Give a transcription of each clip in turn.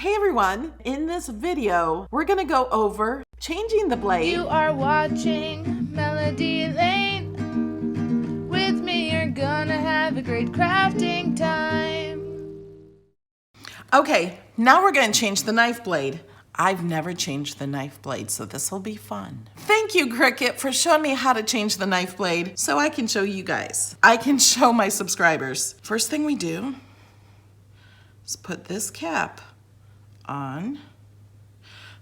Hey everyone, in this video, we're gonna go over changing the blade. You are watching Melody Lane. With me, you're gonna have a great crafting time. Okay, now we're gonna change the knife blade. I've never changed the knife blade, so this will be fun. Thank you, Cricut, for showing me how to change the knife blade so I can show you guys. I can show my subscribers. First thing we do is put this cap on.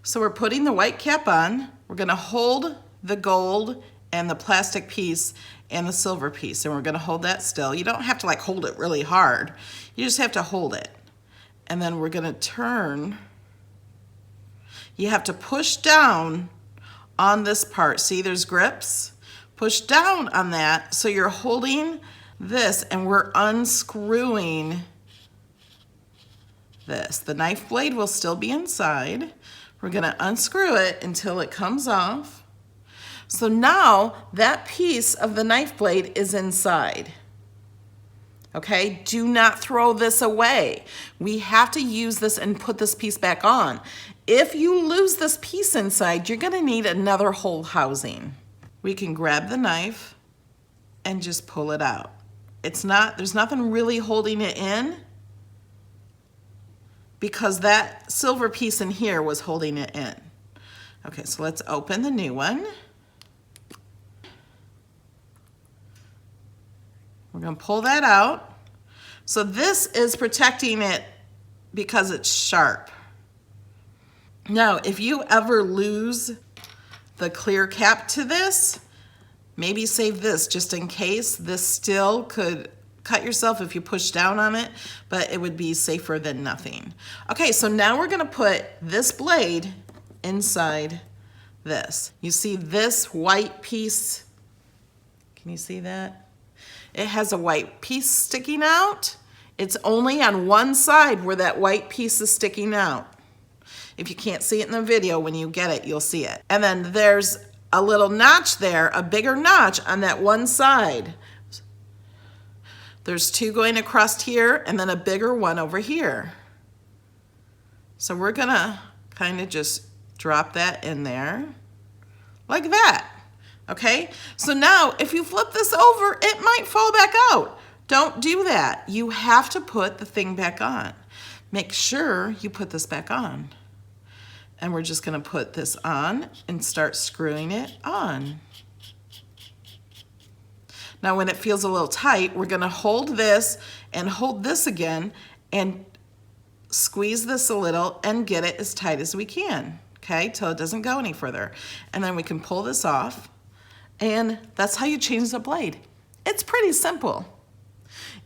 So we're putting the white cap on. We're gonna hold the gold and the plastic piece and the silver piece, and we're gonna hold that still. You don't have to like hold it really hard. You just have to hold it. And then we're gonna turn. You have to push down on this part. See, there's grips. Push down on that so you're holding this and we're unscrewing this. The knife blade will still be inside. We're gonna unscrew it until it comes off. So now that piece of the knife blade is inside. Okay, do not throw this away. We have to use this and put this piece back on. If you lose this piece inside, you're gonna need another whole housing. We can grab the knife and just pull it out. There's nothing really holding it in because that silver piece in here was holding it in. Okay, so let's open the new one. We're gonna pull that out. So this is protecting it because it's sharp. Now, if you ever lose the clear cap to this, maybe save this just in case. This still could cut yourself if you push down on it, but it would be safer than nothing. Okay, so now we're gonna put this blade inside this. You see this white piece? Can you see that? It has a white piece sticking out. It's only on one side where that white piece is sticking out. If you can't see it in the video, when you get it, you'll see it. And then there's a little notch there, a bigger notch on that one side. There's two going across here and then a bigger one over here. So we're gonna kind of just drop that in there like that. Okay, so now if you flip this over, it might fall back out. Don't do that. You have to put the thing back on. Make sure you put this back on. And we're just gonna put this on and start screwing it on. Now when it feels a little tight, we're gonna hold this and hold this again and squeeze this a little and get it as tight as we can, okay, till it doesn't go any further. And then we can pull this off. And that's how you change the blade. It's pretty simple.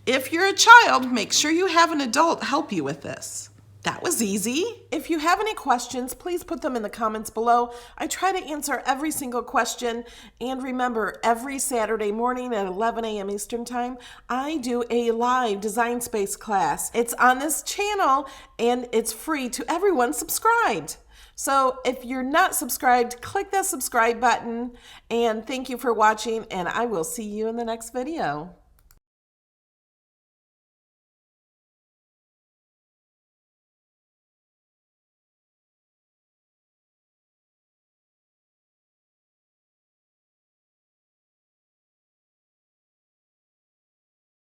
If you're a child, make sure you have an adult help you with this. That was easy. If you have any questions, please put them in the comments below. I try to answer every single question. And remember, every Saturday morning at 11 a.m. Eastern Time, I do a live Design Space class. It's on this channel and it's free to everyone subscribed. So if you're not subscribed, click that subscribe button, and thank you for watching, and I will see you in the next video.